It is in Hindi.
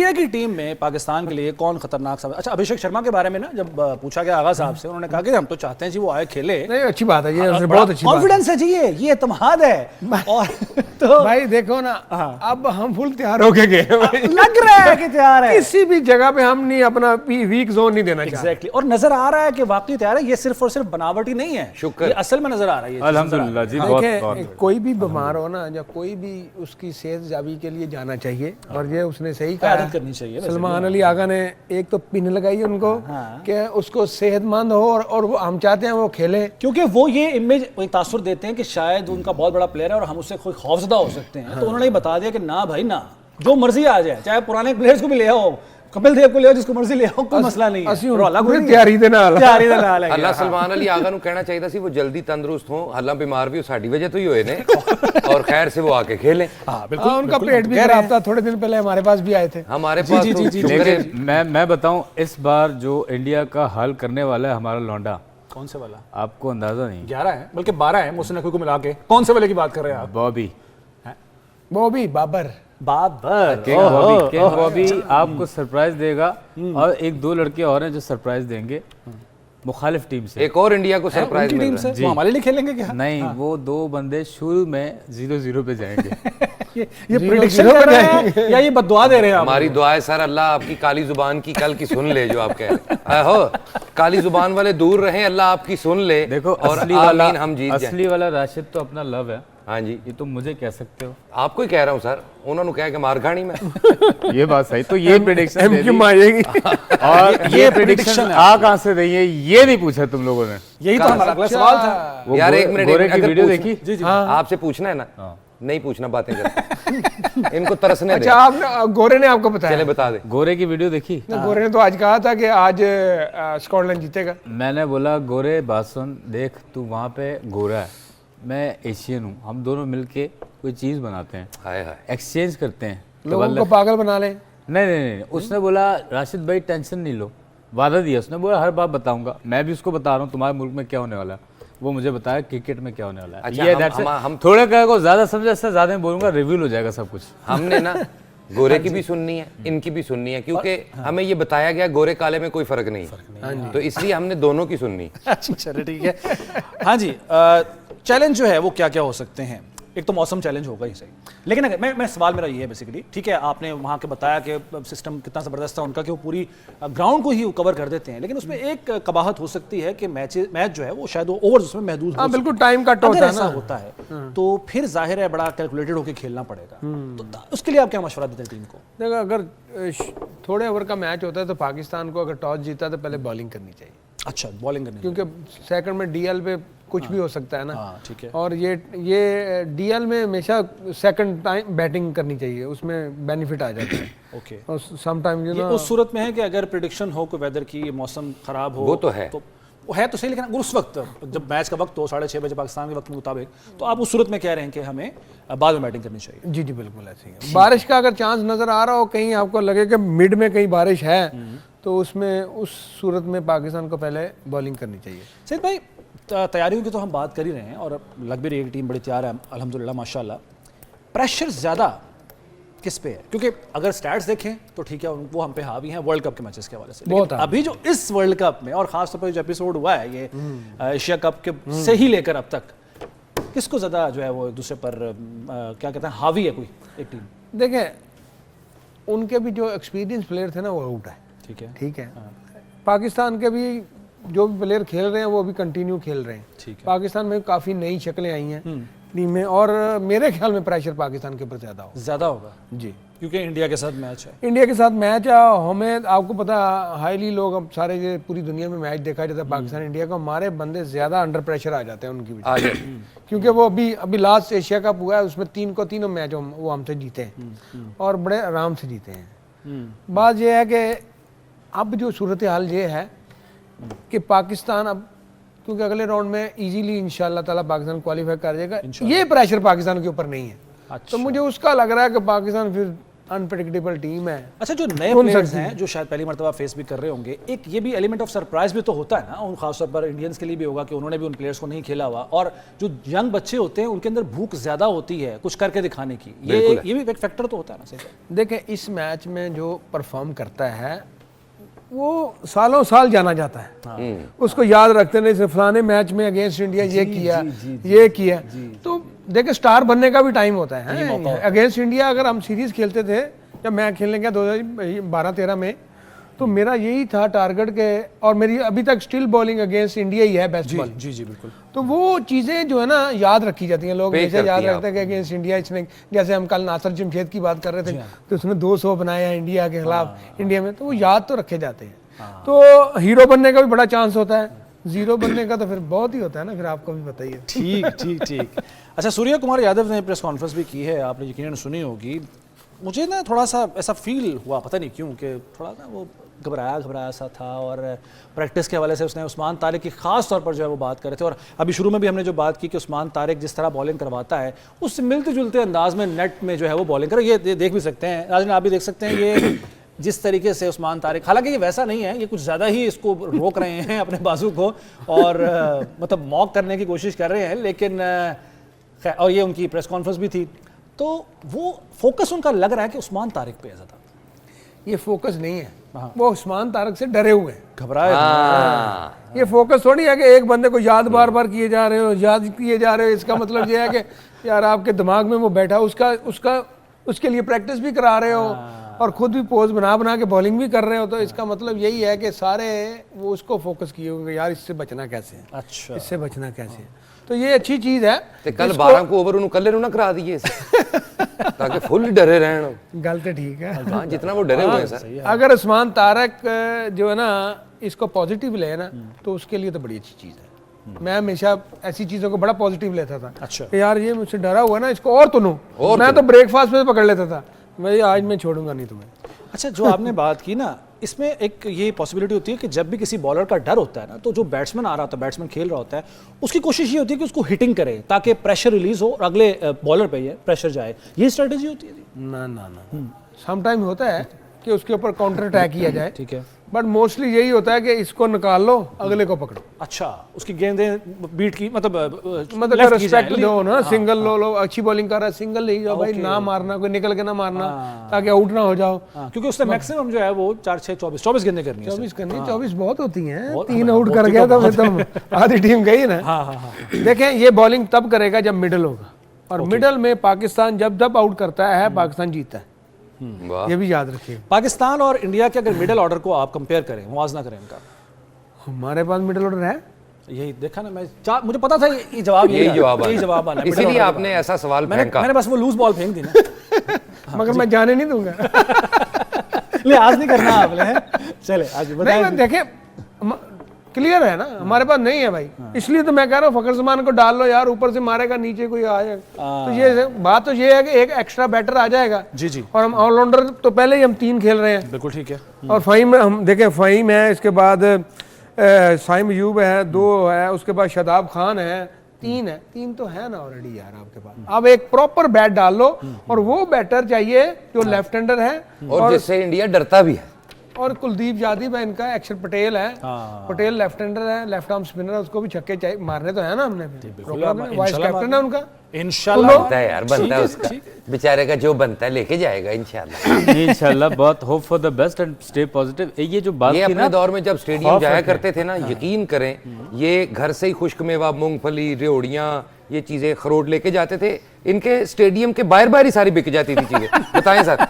इंडिया की टीम में पाकिस्तान के लिए कौन खतरनाक साबित? अच्छा, अभिषेक शर्मा के बारे में ना जब पूछा गया आगा साहब से, उन्होंने कहा कि हम तो चाहते हैं जी वो आए खेले। नहीं, अच्छी बात है, ये बहुत अच्छी कॉन्फिडेंस है जी, ये इत्मीनान है। और तो भाई देखो ना, अब हम फुल तैयार होके गए, लग रहा है कि तैयार है, किसी भी जगह पे हम नहीं अपना वीक जोन नहीं देना चाहते। एग्जैक्टली, और नजर आ रहा है कि वाकई तैयार है, ये सिर्फ और सिर्फ बनावटी नहीं है, ये असल में नजर आ रहा है। अल्हम्दुलिल्लाह जी, बहुत कोई भी बीमार हो ना, या कोई भी उसकी सेहत जाबी के लिए जाना चाहिए, और ये उसने सही कहा करनी चाहिए। सलमान अली आगा ने एक तो पिन लगाई उनको कि उसको सेहतमंद हो, और वो हम चाहते हैं वो खेले, क्योंकि वो ये इमेज तासुर देते हैं कि शायद उनका बहुत बड़ा प्लेयर है और हम उससे कोई खौफजदा हो सकते हैं। तो उन्होंने ही बता दिया कि ना भाई ना, जो मर्जी आ जाए, चाहे पुराने प्लेयर्स को भी ले आओ, कपिल देव को ले आओ, जिसको मर्जी ले आओ, कोई मसला नहीं है। तैयारी दे नाल अल्लाह सलमान अली आगा ਨੂੰ ਕਹਿਣਾ ਚਾਹੀਦਾ ਸੀ वो जल्दी तंदुरुस्त हो, हालां बीमार भी साडी वजह तो ही हुए ने, और खैर से वो आके खेले। हां बिल्कुल, उनका पेट भी खराब था, थोड़े दिन पहले हमारे पास भी आए थे। हमारे पास लेकिन मैं बताऊं, इस बार जो इंडिया का हल करने वाला है हमारा लौंडा। कौन से वाला? आपको अंदाजा नहीं? 11 है, बल्कि 12 है, मुझसे नकवी को मिला के। कौन से वाले की बात कर रहे हैं आप? बॉबी बाबर किंग बॉबी आपको सरप्राइज देगा, और एक दो लड़के और हैं जो सरप्राइज देंगे मुखालिफ टीम से। एक और इंडिया को सरप्राइज मिल रहा है। वो हमारे लिए खेलेंगे क्या? नहीं, वो दो बंदे शुरू में 0-0 पे जाएंगे। ये प्रेडिक्शन कर रहे हैं या ये बददुआ दे रहे हैं? हमारी दुआ है सर, अल्लाह आपकी काली जुबान की कल की सुन ले, जो आप कह रहे हैं। हो काली जुबान वाले दूर रहे, अल्लाह आपकी सुन ले। देखो, और हम जीत जाएं। असली वाला राशिद तो अपना लव है। हाँ जी, ये तो मुझे कह सकते हो, आपको ही कह रहा हूँ सर, उन्होंने कहा कि मार खानी में। ये बात सही। तो ये प्रेडिक्शन और ये प्रेडिक्शन आ कहां से रही है, ये नहीं पूछा तुम लोगों ने। यही तो हमारा अगला सवाल था यार। एक मिनट, गोरे की वीडियो देखी? जी जी, आपसे पूछना है ना, नहीं पूछना, बातें कर इनको तरसने दे। अच्छा, आप गोरे ने आपको बताया? चले बता दे। गोरे की वीडियो देखी? गोरे ने तो आज कहा था कि आज स्कॉटलैंड जीतेगा। मैंने बोला गोरे बात सुन, देख तू वहाँ पे गोरा है, मैं एशियन हूँ, हम दोनों मिलके कोई चीज़ बनाते हैं, हाय हाय, एक्सचेंज करते हैं, लोगों को पागल बना ले। नहीं, उसने बोला राशिद भाई टेंशन नहीं लो, वादा दिया उसने, बोला हर बात बताऊंगा। मैं भी उसको बता रहा हूँ तुम्हारे मुल्क में क्या होने वाला है, वो मुझे बताया क्रिकेट में क्या होने वाला है। अच्छा, ये हम थोड़े कह को ज्यादा समझे, इससे ज्यादा बोलूंगा, रिवील हो जाएगा सब कुछ। हमने ना गोरे की भी सुननी है, इनकी भी सुननी है, क्योंकि हमें ये बताया गया गोरे काले में कोई फर्क नहीं है, तो इसलिए हमने दोनों की सुननी। अच्छा चलो ठीक है। हाँ जी, चैलेंज जो है वो क्या क्या हो सकते हैं? एक तो मौसम चैलेंज होगा ही सही, लेकिन अगर मैं सवाल मेरा ये है बेसिकली, ठीक है आपने वहाँ के बताया कि सिस्टम कितना ज़बरदस्त था उनका कि वो पूरी ग्राउंड को ही कवर कर देते हैं, लेकिन उसमें एक कबाहत हो सकती है कि मैच जो है वो शायद ओवर्स उसमें महदूद हो, बिल्कुल टाइम का ऐसा होता है, तो फिर जाहिर है बड़ा कैलकुलेटेड होकर खेलना पड़ेगा। तो उसके लिए आप क्या मशवरा देते हैं टीम को? देखो, अगर थोड़े ओवर का मैच होता है तो पाकिस्तान को अगर टॉस जीता तो पहले बॉलिंग करनी चाहिए। अच्छा, बॉलिंग करनी, क्योंकि सेकंड में डीएल पे कुछ भी हो सकता है ना। ठीक है। और ये डीएल में हमेशा सेकंड टाइम बैटिंग करनी चाहिए, उसमें बेनिफिट आ जाता है। ओके। और सम टाइम ये उस सूरत में है कि अगर प्रेडिक्शन हो कोई वेदर की, मौसम खराब हो, वो तो है, वो है तो सही, लेकिन उस वक्त जब मैच का वक्त हो 6:30 बजे पाकिस्तान के वक्त के मुताबिक, तो आप उस सूरत में कह रहे हैं कि हमें बाद में बैटिंग करनी चाहिए? जी बिल्कुल ऐसे ही। बारिश का अगर चांस नजर आ रहा हो, कहीं आपको लगे कि मिड में कहीं बारिश है, तो उसमें उस सूरत में पाकिस्तान को पहले बॉलिंग करनी चाहिए। सैयद भाई, तैयारियों की तो हम बात कर ही रहे हैं और लग भी रही है कि टीम बड़ी तैयार है अल्हम्दुलिल्लाह माशाल्लाह। प्रेशर ज़्यादा किस पे है? क्योंकि अगर स्टैट्स देखें तो ठीक है, वो हम पे हावी हैं वर्ल्ड कप के मैचेस के हवाले से, लेकिन अभी जो इस वर्ल्ड कप में और खास तौर पर जो एपिसोड हुआ है ये एशिया कप के से ही लेकर अब तक, किसको ज़्यादा जो है वो एक दूसरे पर क्या कहते हैं हावी है कोई एक टीम? देखें, उनके भी जो एक्सपीरियंस प्लेयर थे ना वो आउट है, ठीक है। पाकिस्तान के भी जो भी प्लेयर खेल रहे हैं वो अभी कंटिन्यू खेल रहे हैं। पाकिस्तान में काफ़ी नई शक्लें आई हैं टीम में, और मेरे ख्याल में प्रेशर पाकिस्तान के ऊपर ज़्यादा होगा जी, क्योंकि इंडिया के साथ मैच है। इंडिया के साथ मैच है, हमें आपको पता हाईली लोग अब सारे ये पूरी दुनिया में मैच देखा जाता है पाकिस्तान इंडिया का, हमारे बंदे ज़्यादा अंडर प्रेशर आ जाते हैं उनकी वजह, क्योंकि वो अभी लास्ट एशिया कप हुआ है, उसमें तीनों मैच वो हमसे जीते हैं और बड़े आराम से जीते हैं। बात यह है कि अब जो सूरत हाल ये है कि पाकिस्तान अब, क्योंकि अगले राउंड में इजीली इंशाल्लाह ताला पाकिस्तान क्वालिफाई कर जाएगा, ये प्रेशर पाकिस्तान के ऊपर नहीं है। तो मुझे उसका लग रहा है कि पाकिस्तान फिर अनप्रेडिक्टेबल टीम है। अच्छा, जो नए कौन प्लेयर्स सकती हैं जो शायद पहली मर्तबा फेस भी कर रहे होंगे, एक ये भी एलिमेंट ऑफ सरप्राइज भी तो होता है ना उन खासतौर पर इंडियंस के लिए भी होगा कि उन्होंने भी उन प्लेयर्स को नहीं खेला हुआ, और जो यंग बच्चे होते हैं उनके अंदर भूख ज़्यादा होती है कुछ करके दिखाने की, ये भी एक फैक्टर तो होता है ना। सही देखें, इस मैच में जो परफॉर्म करता है वो सालों साल जाना जाता है, उसको याद रखते नहीं, सिर्फ फलाने मैच में अगेंस्ट इंडिया ये किया, ये किया। तो देखिए, स्टार बनने का भी टाइम होता है। अगेंस्ट इंडिया अगर हम सीरीज खेलते थे, जब मैं खेलने गया 2012-13 में, तो मेरा यही था टारगेट के, और मेरी अभी तक स्टिल बॉलिंग अगेंस्ट इंडिया ही है बेस्ट बॉल। जी बिल्कुल। तो वो चीज़ें जो है ना याद रखी जाती हैं, लोग हमेशा याद रखते हैं कि अगेंस्ट इंडिया इसने, जैसे हम कल नासिर जमशेद की बात कर रहे थे, तो उसने 200 बनाया इंडिया के खिलाफ इंडिया में, तो वो याद तो रखे जाते हैं। तो हीरो बनने का भी बड़ा चांस होता है, जीरो बनने का तो फिर बहुत ही होता है ना, फिर आपको भी बताइए। ठीक। अच्छा, सूर्य कुमार यादव ने प्रेस कॉन्फ्रेंस भी की है, आपने यकीनन सुनी होगी। मुझे ना थोड़ा सा ऐसा फील हुआ, पता नहीं क्यों, कि थोड़ा ना वो घबराया सा था, और प्रैक्टिस के हवाले से उसने उस्मान तारिक की खास तौर पर जो है वो बात कर रहे थे। और अभी शुरू में भी हमने जो बात की कि उस्मान तारिक जिस तरह बॉलिंग करवाता है, उससे मिलते जुलते अंदाज में नेट में जो है वो बॉलिंग करे, ये देख भी सकते हैं राजन, आप भी देख सकते हैं ये जिस तरीके से उस्मान तारिक, हालांकि ये वैसा नहीं है, ये कुछ ज़्यादा ही इसको रोक रहे हैं अपने बाजू को, और मतलब मॉक करने की कोशिश कर रहे हैं, लेकिन और ये उनकी प्रेस कॉन्फ्रेंस भी थी, तो वो फोकस उनका लग रहा है कि उस्मान तारिक पे है ज़्यादा। ये फोकस नहीं है, वो उस्मान तारिक से डरे हुए हैं, घबराए। ये फोकस थोड़ी है कि एक बंदे को याद बार बार किए जा रहे हो, इसका मतलब ये है कि यार आपके दिमाग में वो बैठा, उसके लिए प्रैक्टिस भी करा रहे हो, और खुद भी पोज बना के बॉलिंग भी कर रहे हो, तो इसका मतलब यही है कि सारे वो उसको फोकस किए होंगे, यार इससे बचना कैसे है, अच्छा, इससे बचना कैसे है। तो ये अच्छी चीज है। तो कल 12 को ओवर उन्होंने कल्ले ना करा दिए ताकि फुल डरे रहन। गल तो ठीक है, हाँ, जितना वो डरे हुए हैं सर। अगर उस्मान तारिक जो है ना इसको पॉजिटिव ले ना, तो उसके लिए तो बड़ी अच्छी चीज है। मैं हमेशा ऐसी चीजों को बड़ा पॉजिटिव लेता था। अच्छा, कि यार ये मुझसे डरा हुआ ना, इसको और तुनो। मैं तो ब्रेकफास्ट में पकड़ लेता था, मैं आज मैं छोड़ूंगा नहीं तुम्हें। अच्छा, जो आपने बात की ना, इसमें एक ये पॉसिबिलिटी होती है कि जब भी किसी बॉलर का डर होता है ना, तो जो बैट्समैन आ रहा होता है, बैट्समैन खेल रहा होता है, उसकी कोशिश ये होती है कि उसको हिटिंग करे ताकि प्रेशर रिलीज हो और अगले बॉलर पे ये प्रेशर जाए, ये स्ट्रेटेजी होती है। ना समटाइम होता है कि उसके ऊपर काउंटर अटैक किया जाए, ठीक है, बट मोस्टली यही होता है कि इसको निकाल लो, अगले को पकड़ो। अच्छा, उसकी गेंदें बीट की मतलब रिस्पेक्ट दो ना, सिंगल लो, अच्छी बॉलिंग कर रहा है, सिंगल ले जाओ भाई, ना मारना, कोई निकल के ना मारना, ताकि आउट ना हो जाओ, क्योंकि उससे मैक्सिमम जो है वो 4-6 24 गेंदें करनी है। 24 बहुत होती हैं, 3 आउट कर गया था तो आधी टीम गई ना। देखें, ये बॉलिंग तब करेगा जब मिडल होगा, और मिडल में पाकिस्तान जब आउट करता है पाकिस्तान जीतता है, ये भी याद रखिए। पाकिस्तान और इंडिया के अगर मिडिल ऑर्डर को आप कंपेयर करें, मुआवजा करें इनका, हमारे पास मिडिल ऑर्डर है, यही देखा ना, मुझे पता था ये जवाब आना, इसीलिए आपने ऐसा सवाल फेंका। मैंने बस वो लूज बॉल फेंक दी ना मगर मैं जाने नहीं दूंगा। ले, आज नहीं करना आपने, चले आज बताएं। देखें, क्लियर है ना, हमारे पास नहीं है भाई, इसलिए तो मैं कह रहा हूँ फखर जमान को डाल लो यार, ऊपर से मारेगा, नीचे कोई आ जाएगा। तो ये बात तो ये है कि एक एक्स्ट्रा बैटर आ जाएगा। जी, और हम ऑलराउंडर तो पहले ही हम 3 खेल रहे हैं, बिल्कुल ठीक है। और फ़हीम में हम देखें, फ़हीम है, इसके बाद साइम अयूब है, 2 है, उसके बाद शादाब खान है, 3 तो है ना ऑलरेडी यार आपके पास। अब एक प्रॉपर बैट डाल लो, और वो बैटर चाहिए जो लेफ्ट हैंडर है, और जिससे इंडिया डरता भी है। और कुलदीप यादव है इनका, अक्षर पटेल है, पटेल लेफ्ट हैंडर है, लेफ्ट आर्म स्पिनर है, उसको भी छक्के चाहिए मारने तो है ना हमने, वाइस कैप्टन है उनका, इंशाल्लाह बनता है यार, बनता है उसका, बेचारे का जो बनता है लेके जाएगा इंशाल्लाह। बहुत hope for the best and stay positive. ये जो बात ये की अपने ना, दौर में जब स्टेडियम जाया करते थे ना, यकीन करें, ये घर से ही खुश्क मेवा, मूंगफली, रेवड़ियाँ, ये चीजें, खरोट लेके जाते थे, इनके स्टेडियम के बाहर ही सारी बिक जाती थी चीजें। बताएं सर।